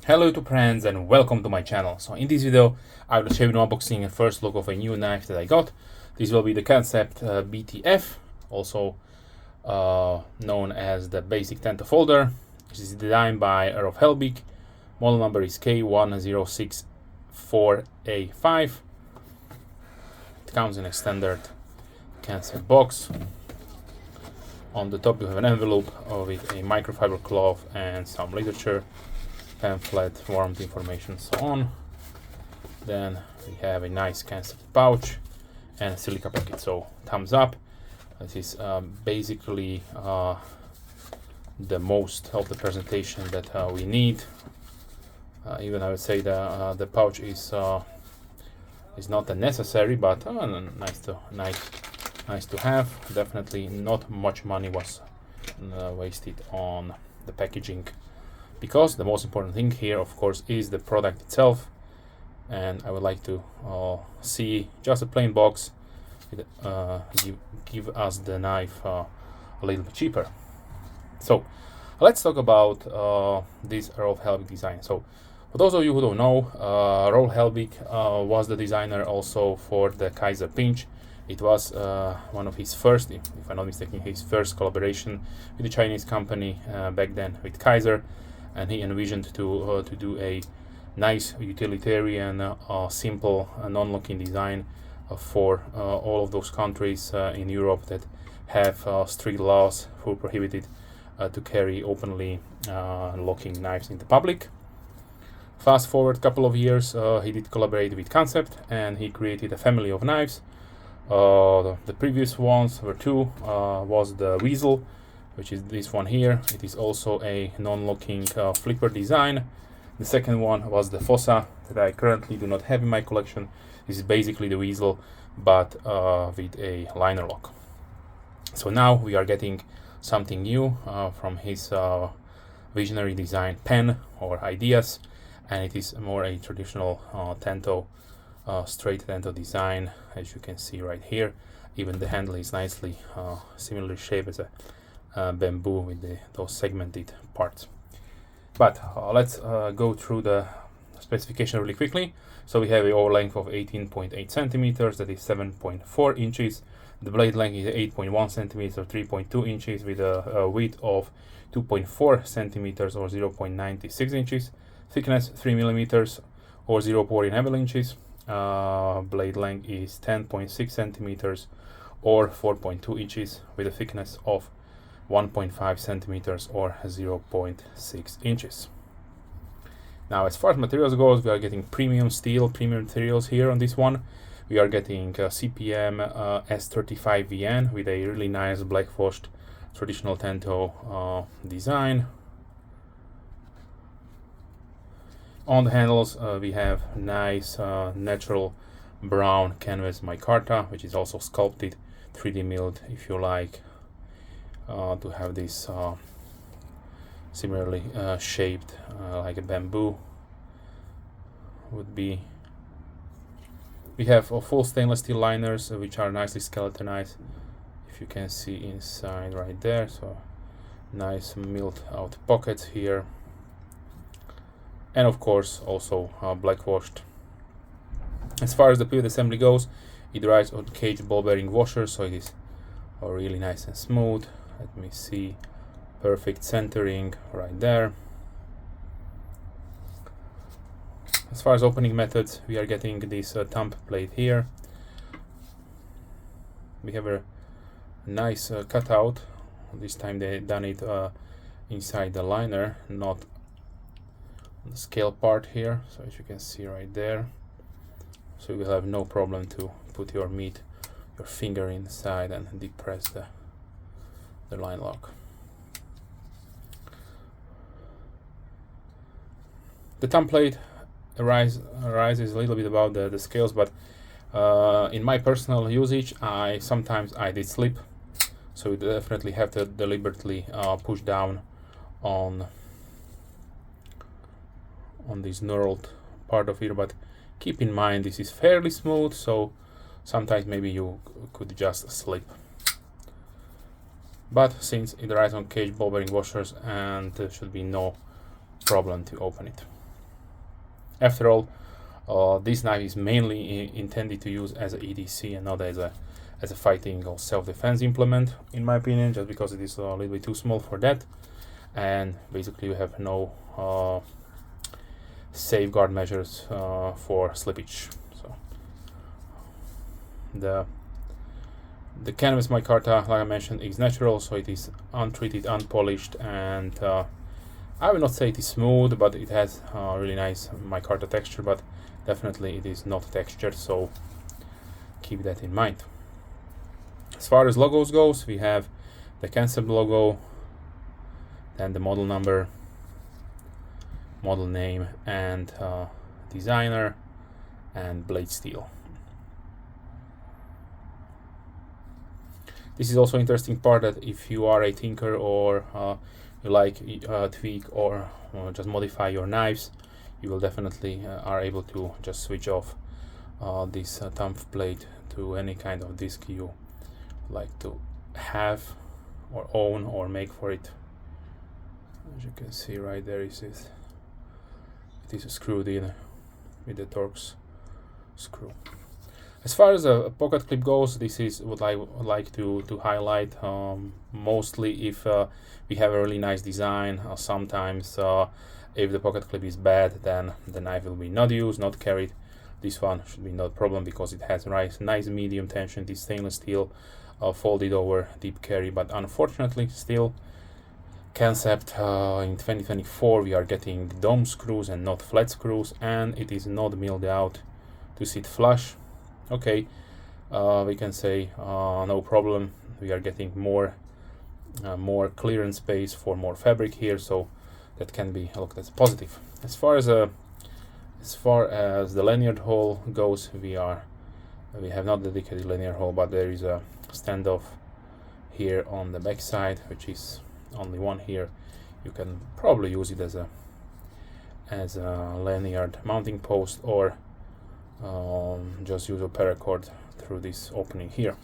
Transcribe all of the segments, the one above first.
Hello YouTube friends and welcome to my channel. So in this video I will show you an unboxing and first look of a new knife that I got. This will be the Kansept BTF, also known as the basic Tanto folder. This is designed by Rolf Helbig. Model number is K1064A5. It comes in a standard Kansept box. On the top you have an envelope with a microfiber cloth and some literature, pamphlet, warranty information, so on. Then we have a nice Kansept pouch and a silica packet, so thumbs up. This is basically the most of the presentation that we need. Even I would say the pouch is not a necessary, but nice to have. Definitely not much money was wasted on the packaging, because the most important thing here, of course, is the product itself. And I would like to see just a plain box with, give us the knife a little bit cheaper. So let's talk about this Rolf Helbig design. So for those of you who don't know, Rolf Helbig was the designer also for the Kaiser pinch. It was one of his first, if I'm not mistaken, his first collaboration with the Chinese company back then with Kaiser. And he envisioned to do a nice utilitarian, simple, non-locking design for all of those countries in Europe that have strict laws who prohibited to carry openly locking knives in the public. Fast forward a couple of years, he did collaborate with Kansept and he created a family of knives. The previous ones were two. Was the Weasel, which is this one here. It is also a non-locking flipper design. The second one was the Fossa that I currently do not have in my collection. This is basically the Weasel, but with a liner lock. So now we are getting something new from his visionary design pen or ideas, and it is more a traditional Tanto, straight Tanto design, as you can see right here. Even the handle is nicely similarly shaped as a bamboo with those segmented parts. But let's go through the specification really quickly. So we have a over length of 18.8 centimeters, that is 7.4 inches. The blade length is 8.1 centimeters or 3.2 inches with a width of 2.4 centimeters or 0.96 inches. Thickness 3 millimeters or 0.11 inches. Blade length is 10.6 centimeters or 4.2 inches with a thickness of 1.5 centimeters or 0.6 inches. Now, as far as materials goes, we are getting premium steel, premium materials here on this one. We are getting CPM S35VN with a really nice black washed traditional Tanto design. On the handles, we have nice natural brown canvas micarta, which is also sculpted, 3D milled if you like, to have this similarly shaped like a bamboo would be. We have full stainless steel liners which are nicely skeletonized, if you can see inside right there. So nice milled out pockets here, and of course also black washed. As far as the pivot assembly goes, it rides on cage ball bearing washers, so it is really nice and smooth. Let me see, perfect centering right there. As far as opening methods, we are getting this thumb plate here. We have a nice cutout. This time they done it inside the liner, not on the scale part here, so as you can see right there. So you will have no problem to put your finger inside and depress the line lock. The thumb plate arises a little bit about the scales, but in my personal usage, sometimes I did slip, so you definitely have to deliberately push down on this knurled part of here. But keep in mind this is fairly smooth, so sometimes maybe you could just slip. But since it rides on cage ball bearing washers, and there should be no problem to open it. After all, this knife is mainly intended to use as a EDC and not as a fighting or self-defense implement, in my opinion, just because it is a little bit too small for that. And basically you have no safeguard measures for slippage. So the canvas micarta, like I mentioned, is natural, so it is untreated, unpolished, and I will not say it is smooth, but it has really nice micarta texture, but definitely it is not textured, so keep that in mind. As far as logos goes, we have the Kansept logo, then the model number, model name, and designer, and blade steel. This is also interesting part, that if you are a tinker or you like tweak or just modify your knives, you will definitely are able to just switch off this thumb plate to any kind of disc you like to have or own or make for it. As you can see right there, it is screwed in with the Torx screw. As far as a pocket clip goes, this is what I would like to highlight. Mostly if we have a really nice design, sometimes if the pocket clip is bad, then the knife will be not used, not carried. This one should be no problem because it has nice medium tension, this stainless steel folded over deep carry, but unfortunately still Kansept in 2024 we are getting dome screws and not flat screws, and it is not milled out to sit flush. Okay, we can say no problem, we are getting more clearance space for more fabric here, so that can be looked as positive. As far as the lanyard hole goes, we have not dedicated lanyard hole, but there is a standoff here on the back side, which is only one here. You can probably use it as a lanyard mounting post, or just use a paracord through this opening here.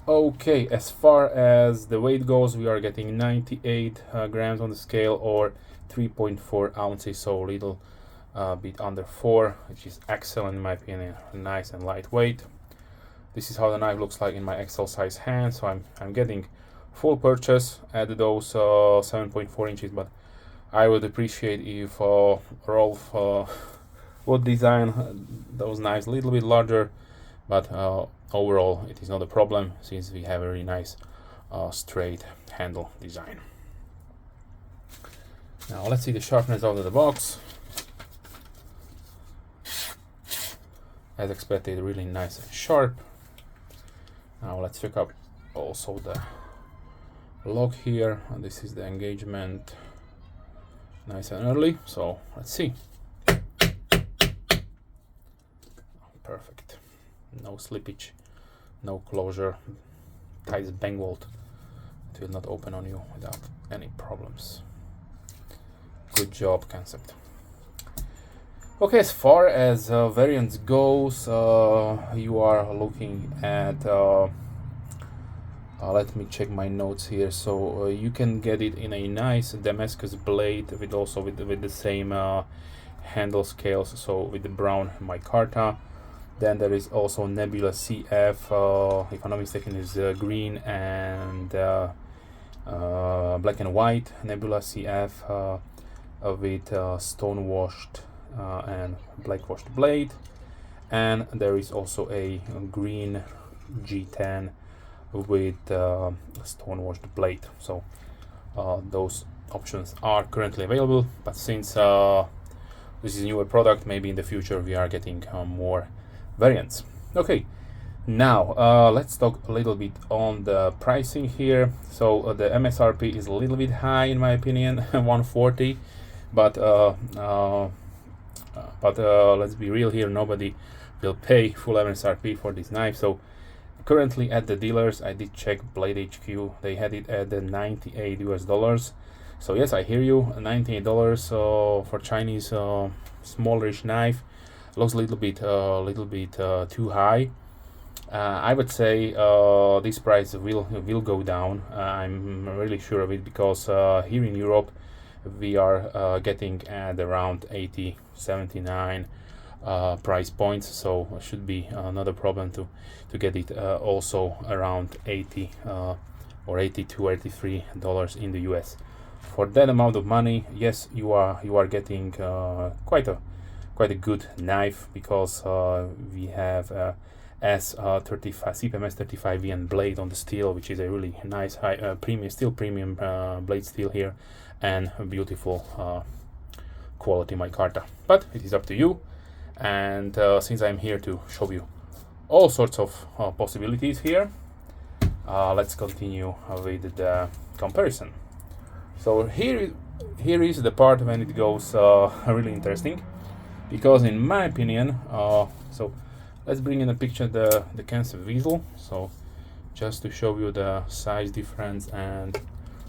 Okay, as far as the weight goes, we are getting 98 grams on the scale, or 3.4 ounces, so a little bit under 4, which is excellent in my opinion, nice and lightweight. This is how the knife looks like in my XL size hand, so I'm getting full purchase at those 7.4 inches, but I would appreciate if Rolf would design those knives a little bit larger, but overall it is not a problem since we have a really nice straight handle design. Now let's see the sharpness out of the box. As expected, really nice and sharp. Now let's check out also the lock here. This is the engagement, nice and early, so let's see. Perfect, no slippage, no closure, tight bang bolt. It will not open on you without any problems. Good job, Kansept. Okay, as far as variants goes, you are looking at let me check my notes here. So you can get it in a nice Damascus blade with the same handle scales, so with the brown micarta. Then there is also Nebula CF, if I'm not mistaken, is green and black and white Nebula CF with stonewashed and blackwashed blade. And there is also a green G10 with stonewashed blade. So those options are currently available, but since this is a newer product, maybe in the future we are getting more variants. Okay, now let's talk a little bit on the pricing here. So the MSRP is a little bit high in my opinion, 140, but let's be real here, nobody will pay full MSRP for this knife. So currently at the dealers, I did check Blade HQ, they had it at the $98 US. So yes, I hear you, $98 for Chinese smallerish knife looks a little bit too high. I would say this price will go down. I'm really sure of it, because here in Europe we are getting at around 80, 79 price points, so it should be not a problem to get it also around 80 or 82, $83 in the US. For that amount of money, yes, you are getting quite a good knife, because we have S35 CPM S35VN blade on the steel, which is a really nice high premium blade steel here, and a beautiful quality micarta. But it is up to you, and since I'm here to show you all sorts of possibilities here, let's continue with the comparison. So here is the part when it goes really interesting, because in my opinion, so let's bring in a picture the Kansept Weasel, so just to show you the size difference, and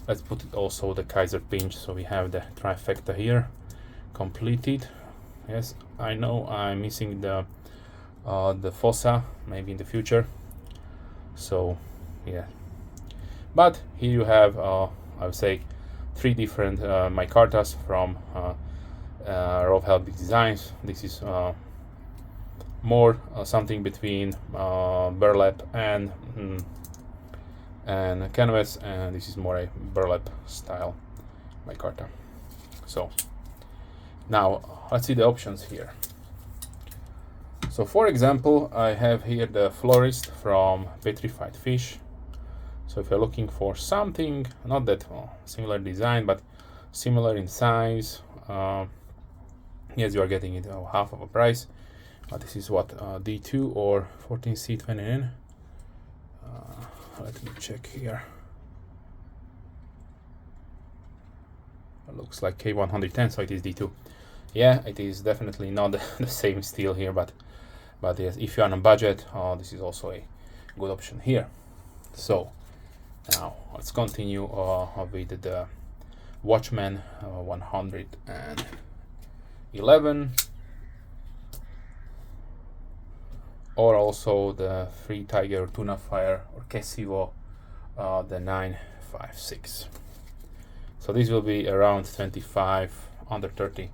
let's put it also the Kaiser pinch, so we have the trifecta here completed. Yes, I know I'm missing the fossa, maybe in the future, so yeah, but here you have I would say 3 different micartas from Rolf Helbig Designs. This is more something between burlap and canvas, and this is more a burlap style micarta. So now let's see the options here. So for example, I have here the Florist from Petrified Fish. So if you're looking for something not that similar design, but similar in size, yes, you are getting it half of a price. This is what D2 or 14C29. Let me check here. It looks like K110, so it is D2. Yeah, it is definitely not the same steel here, but yes, if you're on a budget, this is also a good option here. So now let's continue with the Watchman 111, or also the Free Tiger Tuna Fire or Kesivo, the 956. So this will be around 25, under $30,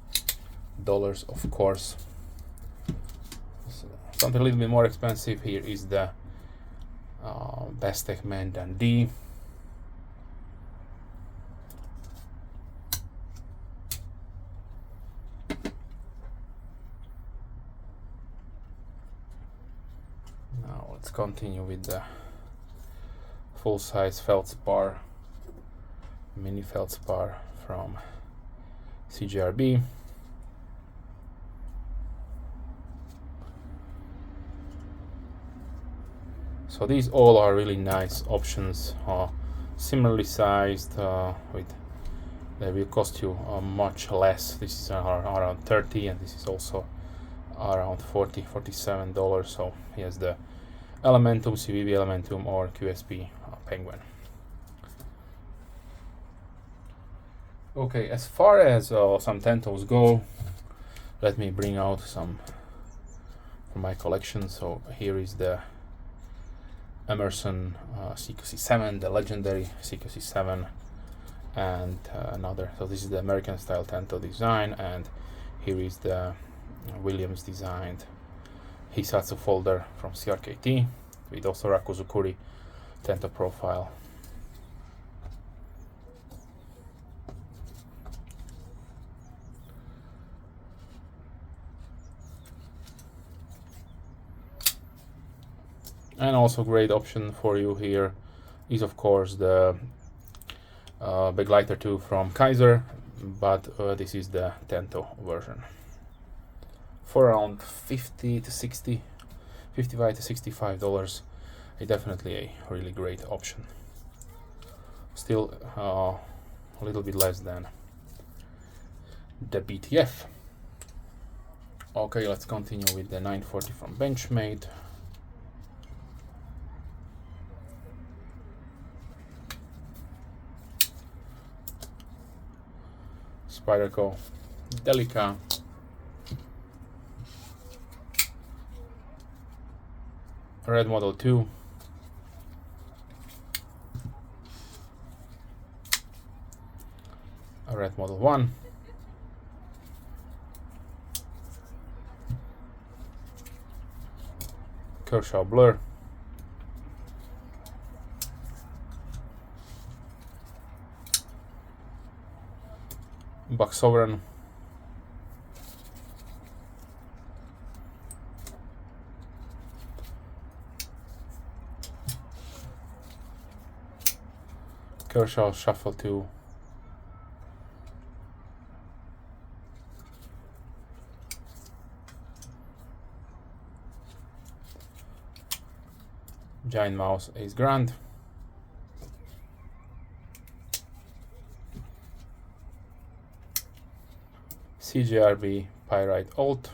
of course. So something a little bit more expensive here is the Bestech Man D. Now let's continue with the full-size feldspar, mini feldspar from CJRB. So these all are really nice options, similarly sized, they will cost you much less. This is around 30, and this is also around $40, $47. So here's the Elementum, CVV Elementum, or QSP Penguin. Okay, as far as some Tantos go, let me bring out some from my collection. So here is the Emerson CQC7, the legendary CQC7, and another. So this is the American style Tanto design, and here is the Williams designed Hisatsu folder from CRKT with also Rakuzukuri Tanto profile. And also great option for you here is of course the Begleiter 2 from Kaiser, but this is the Tanto version for around 50 to 60, $55 to $65. Definitely a really great option. Still a little bit less than the BTF. Okay, let's continue with the 940 from Benchmade. Spyderco Delica, Red Model 2, red Model 1. Kershaw Blur. Buck Sovereign. Kershaw Shuffle 2. Giant Mouse Ace Grand. CJRB Pyrite Alt.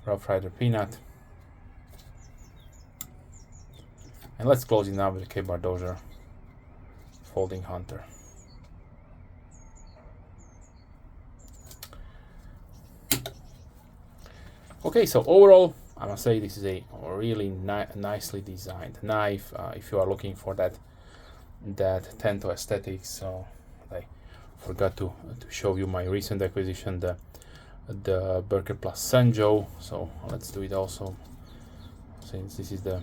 Rough Rider Peanut. And let's close it now with the K-Bar Dozier Folding Hunter. Okay, so overall, I must say this is a really nicely designed knife. If you are looking for that Tanto aesthetics, so I forgot to show you my recent acquisition, the Burger Plus Sanjo. So let's do it also, since this is the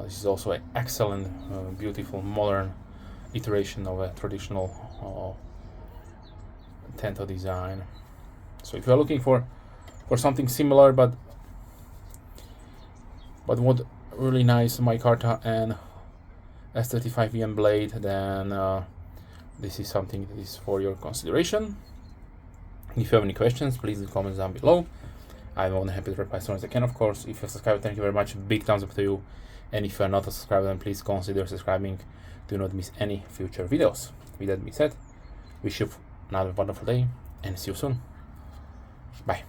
this is also an excellent, beautiful, modern iteration of a traditional Tanto design. So if you are looking for something similar, but what really nice micarta and S35VN blade, then this is something that is for your consideration. If you have any questions, please leave comments down below. I'm more than happy to reply as soon as I can, of course. If you're subscribed, thank you very much. Big thumbs up to you. And if you're not a subscriber, then please consider subscribing. Do not miss any future videos. With that being said, wish you another wonderful day and see you soon. Bye.